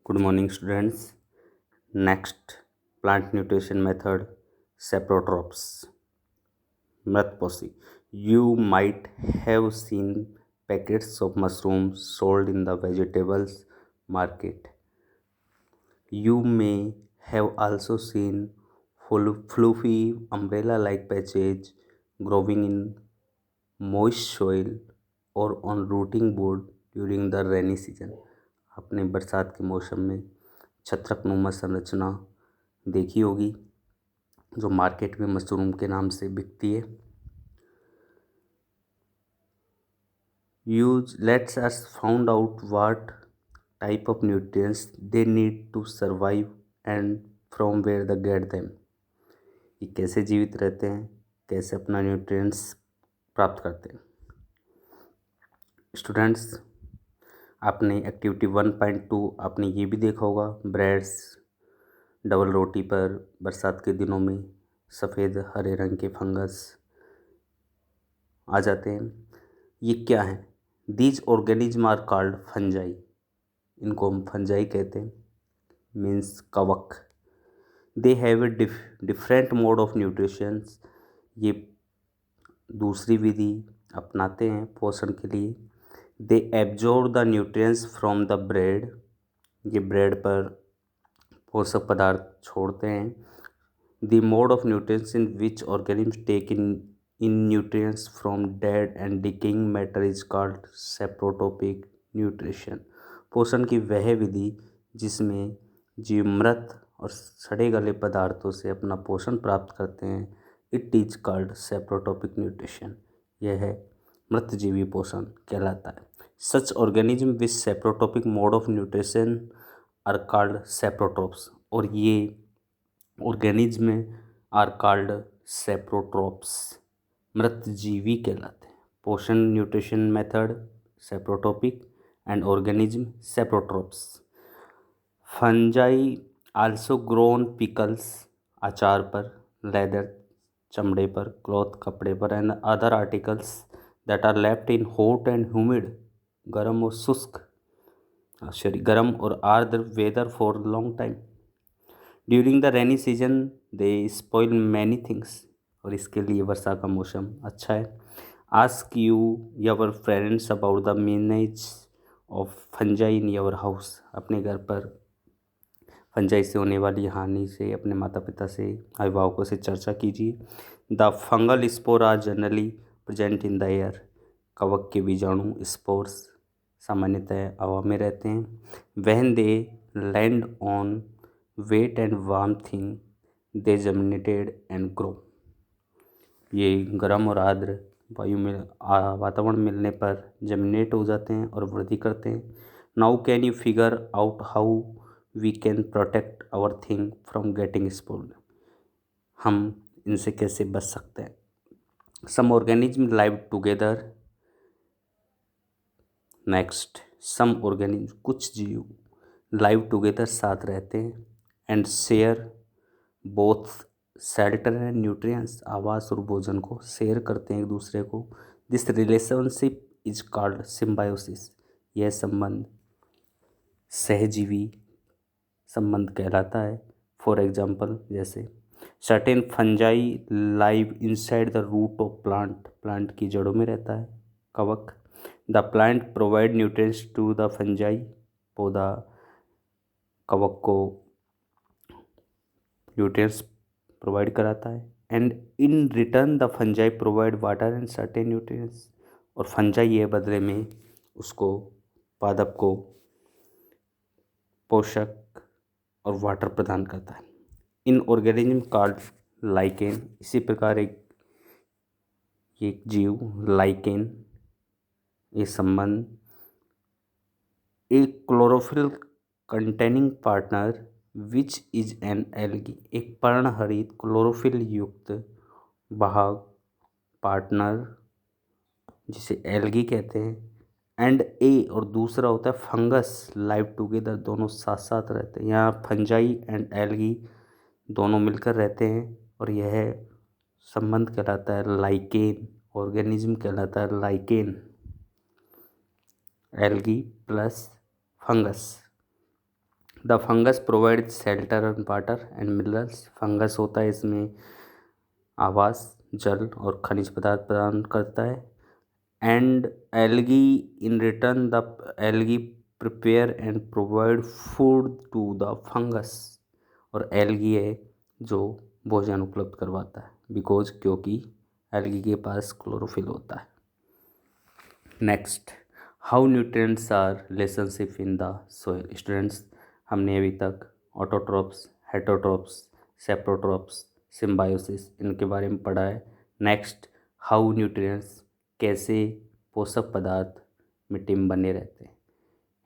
Good morning, students. Next, plant nutrition method, saprotrophs. Mratposi. You might have seen packets of mushrooms sold in the vegetables market. You may have also seen fluffy umbrella-like patches growing in moist soil और on rooting board during the rainy season. आपने बरसात के मौसम में छत्रकनुमा संरचना देखी होगी जो मार्केट में मशरूम के नाम से बिकती है। Let's us find out what type of nutrients they need to survive and from where they get them. ये कैसे जीवित रहते हैं, कैसे अपना न्यूट्रिएंट्स प्राप्त करते हैं। स्टूडेंट्स, आपने एक्टिविटी 1.2 आपने ये भी देखा होगा, ब्रेड्स डबल रोटी पर बरसात के दिनों में सफ़ेद हरे रंग के फंगस आ जाते हैं। ये क्या है? These organism are called fungi. इनको हम फंजाई कहते हैं, मीन्स कवक। They have a different mode of nutritions. ये दूसरी विधि अपनाते हैं पोषण के लिए। They absorb the nutrients from the bread. ये ब्रेड पर पोषक पदार्थ छोड़ते हैं। The mode of nutrients in which organism take in nutrients from dead and decaying matter is called saprotrophic nutrition. पोषण की वह विधि जिसमें जीव मृत और सड़े गले पदार्थों से अपना पोषण प्राप्त करते हैं, it is called saprotrophic nutrition. यह है मृतजीवी पोषण कहलाता है। Such organism with saprotrophic mode of nutrition are called saprotrophs. और ये ऑर्गेनिज्म आर कॉल्ड सेप्रोट्रोप्स, मृतजीवी कहलाते हैं। पोषण nutrition method saprotrophic and organism saprotrophs. Fungi also grown pickles, अचार पर, लेदर चमड़े पर, क्लॉथ कपड़े पर, and other articles that are left in hot and humid, गर्म और शुष्क गर्म और आर्द्र weather for long time. During the rainy season they spoil many things. और इसके लिए वर्षा का मौसम अच्छा है। Ask you your friends about the menace of fungi in your house. अपने घर पर फंजाई से होने वाली हानि से अपने माता पिता से, अभिभावकों से चर्चा कीजिए। The fungal spore are generally present in the air. कवक के बीजाणु स्पोर्स सामान्यतः हवा में रहते हैं। When they land on wet and warm thing they germinated and grow. ये गर्म और आर्द्र वायु में वातावरण मिलने पर जर्मिनेट हो जाते हैं और वृद्धि करते हैं। Now can you figure out how we can protect our thing from getting spoiled. हम इनसे कैसे बच सकते हैं। Some organism live together. Next, some organism, कुछ जीव लाइव टुगेदर साथ रहते हैं and share both shelter and nutrients, आवास और भोजन को शेयर करते हैं एक दूसरे को। This relationship is called symbiosis. यह संबंध सहजीवी संबंध कहलाता है। फॉर एग्जाम्पल, जैसे certain fungi live inside the root of plant. Plant की जड़ों में रहता है कवक। The plant provide nutrients to the fungi. पौधा कवक को न्यूट्रिएंट्स प्रोवाइड कराता है। And in return the fungi provide water and certain nutrients. और फंजाई ये बदले में उसको, पादप को पोषक और वाटर प्रदान करता है। इन ऑर्गेनिज्म कॉल्ड लाइकेन। इसी प्रकार एक जीव लाइकेन, ये संबंध एक chlorophyll containing partner which is an algae, एक पर्णहरित क्लोरोफिल युक्त वाहक पार्टनर जिसे एल्गी कहते हैं। एंड ए, और दूसरा होता है फंगस, लाइव टुगेदर, दोनों साथ साथ रहते हैं। यहाँ फंजाई एंड एल्गी दोनों मिलकर रहते हैं और यह संबंध कहलाता है लाइकेन। ऑर्गेनिज्म कहलाता है lichen, algae plus fungus. The fungus provide shelter and water and minerals. Fungus होता है इसमें आवास, जल और खनिज पदार्थ प्रदान करता है। And algae in return the algae prepare and provide food to the fungus. और एल्गी है जो भोजन उपलब्ध करवाता है, बिकॉज क्योंकि एल्गी के पास क्लोरोफिल होता है। Next, how nutrients are relationship in the soil. Students, हमने अभी तक ऑटोट्रॉप्स, हेटरोट्रॉप्स, सेप्रोट्रॉप्स, सिम्बायोसिस इनके बारे में पढ़ा है। नेक्स्ट, हाउ न्यूट्रिएंट्स, कैसे पोषक पदार्थ मिट्टी में बने रहते हैं।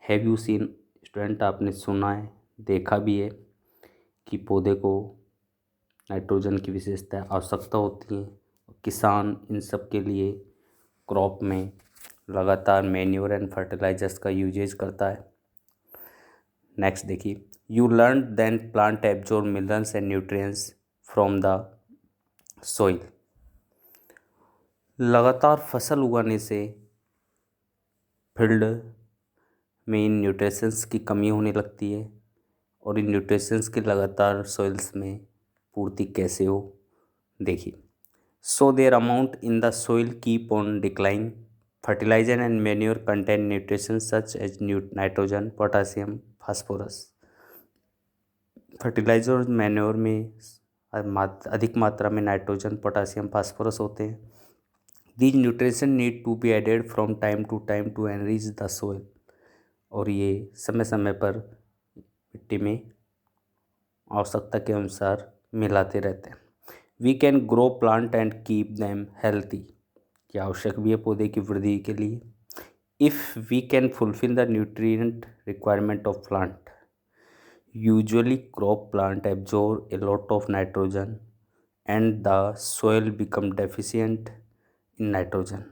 हैव यू सीन, स्टूडेंट आपने सुना है, देखा भी है कि पौधे को नाइट्रोजन की विशेषता आवश्यकता होती है। किसान इन सब के लिए क्रॉप में लगातार मैन्योर एंड फर्टिलाइजर्स का यूजेज करता है। नेक्स्ट देखिए, you learn then plant absorb minerals and nutrients from the soil. लगातार फसल उगाने से फील्ड में इन न्यूट्रिशंस की कमी होने लगती है, और इन न्यूट्रिशंस की लगातार सॉइल्स में पूर्ति कैसे हो, देखिए। So their amount in the soil keep on decline. Fertiliser and manure contain nutrition such as nitrogen, potassium, phosphorus. Fertiliser और मैन्योर में अधिक मात्रा में नाइट्रोजन, पोटासियम, फास्फोरस होते हैं। These nutrition need to be added from time to enrich the soil. और ये समय समय पर मिट्टी में आवश्यकता के अनुसार मिलाते रहते हैं। We can grow plant and keep them healthy. क्या आवश्यक भी है पौधे की वृद्धि के लिए। If we can fulfil the nutrient requirement of plant. Usually crop plant absorb a lot of nitrogen and the soil become deficient in nitrogen.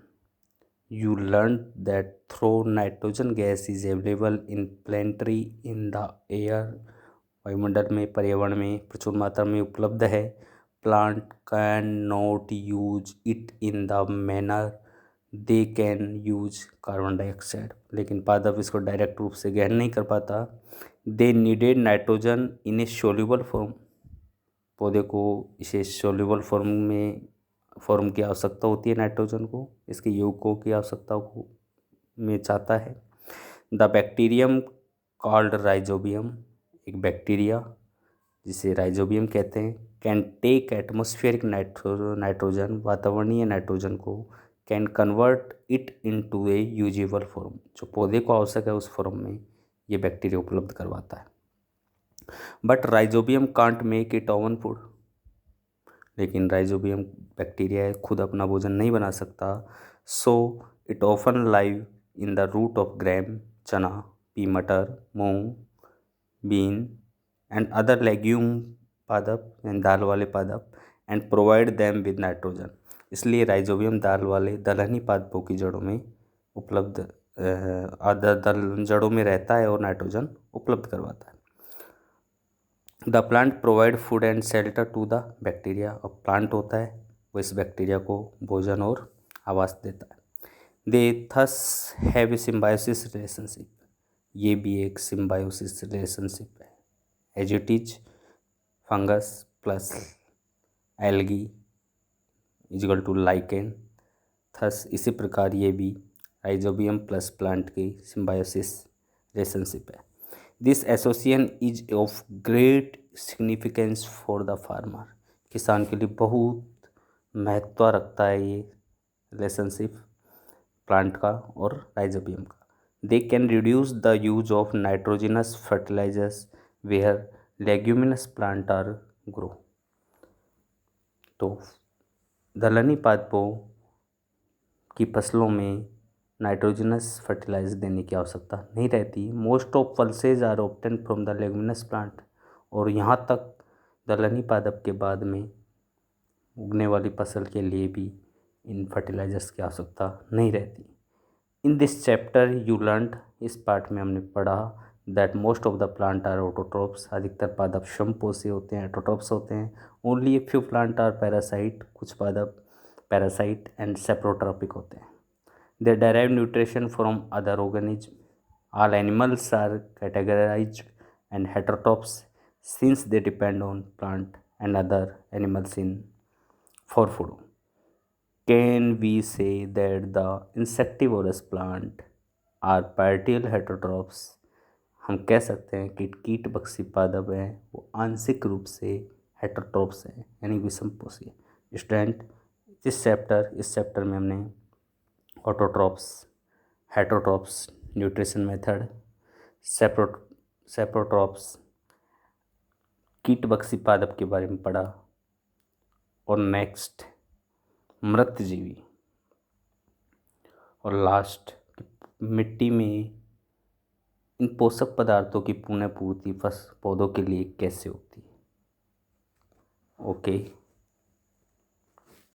You learned that though nitrogen gas is available in plenty in the air, वायुमंडल में, पर्यावरण में प्रचुर मात्रा में उपलब्ध है, plant can not use it in the manner they can use carbon dioxide. लेकिन पादप इसको डायरेक्ट रूप से ग्रहण नहीं कर पाता। They needed nitrogen in A soluble form. पौधे को इसे सोल्यूबल फॉर्म की आवश्यकता होती है नाइट्रोजन को, इसके यौगिकों की आवश्यकता को में चाहता है। द बैक्टीरियम कॉल्ड राइजोबियम, एक बैक्टीरिया जिसे राइजोबियम कहते हैं, कैन टेक एटमॉस्फेरिक नाइट्रोजन, वातावरणीय नाइट्रोजन को, can convert it into A usable form. जो पौधे को आवश्यक है उस फॉर्म में ये बैक्टीरिया उपलब्ध करवाता है। But rhizobium can't make it own food. लेकिन राइजोबियम बैक्टीरिया है, खुद अपना भोजन नहीं बना सकता। So it often live in the root of gram, chana, pea, matar, moong, bean and other legume पादप एंड दाल वाले पादप, and provide them with nitrogen. इसलिए राइजोबियम दाल वाले दलहनी पादपों की जड़ों में उपलब्ध जड़ों में रहता है और नाइट्रोजन उपलब्ध करवाता है। The plant provide food and shelter to the bacteria. और प्लांट होता है वो इस बैक्टीरिया को भोजन और आवास देता है। They thus have a symbiosis relationship. ये भी एक सिम्बायोसिस रिलेशनशिप है। As it is fungus plus algae is equal to lichen. Thus इसी प्रकार ये भी राइजोबियम प्लस प्लांट की सिम्बायोसिस रिलेशनशिप है। This association is of great significance for the farmer. किसान के लिए बहुत महत्व रखता है ये रिलेशनशिप प्लांट का और राइजोबियम का। They can reduce the use of nitrogenous fertilisers where leguminous plant are grow. तो दलहनी पादपों की फसलों में नाइट्रोजनस फर्टिलाइजर देने की आवश्यकता नहीं रहती। Most of pulses are obtain from the leguminous plant. और यहाँ तक दलहनी पादप के बाद में उगने वाली फसल के लिए भी इन फर्टिलाइजर्स की आवश्यकता नहीं रहती। In this chapter you learned, इस पार्ट में हमने पढ़ा that most of the plant are autotrophs. अधिकतर पादप श्वामपोषी होते हैं, ऑटोट्रॉप्स होते हैं। Only a few plant are parasite, कुछ पादप पैरासाइट एंड सेप्रोट्रॉपिक होते हैं। दे derive nutrition from other organism. All animals are categorized and heterotrophs since they depend on plant and other animals in for food. Can we say that the insectivorous plant are partial heterotrophs? हम कह सकते हैं कि कीट बक्सी पादप हैं वो आंशिक रूप से हेटेरोट्रोप्स हैं यानी विषमपोषी। स्टूडेंट इस चैप्टर में हमने ऑटोट्रोप्स, हेटेरोट्रोप्स, न्यूट्रिशन मेथड, सेप्रोट्रोप्स, कीट बक्सी पादप के बारे में पढ़ा और नेक्स्ट मृतजीवी और लास्ट मिट्टी में इन पोषक पदार्थों की पुनः पूर्ति पौधों के लिए कैसे होती है। ओके।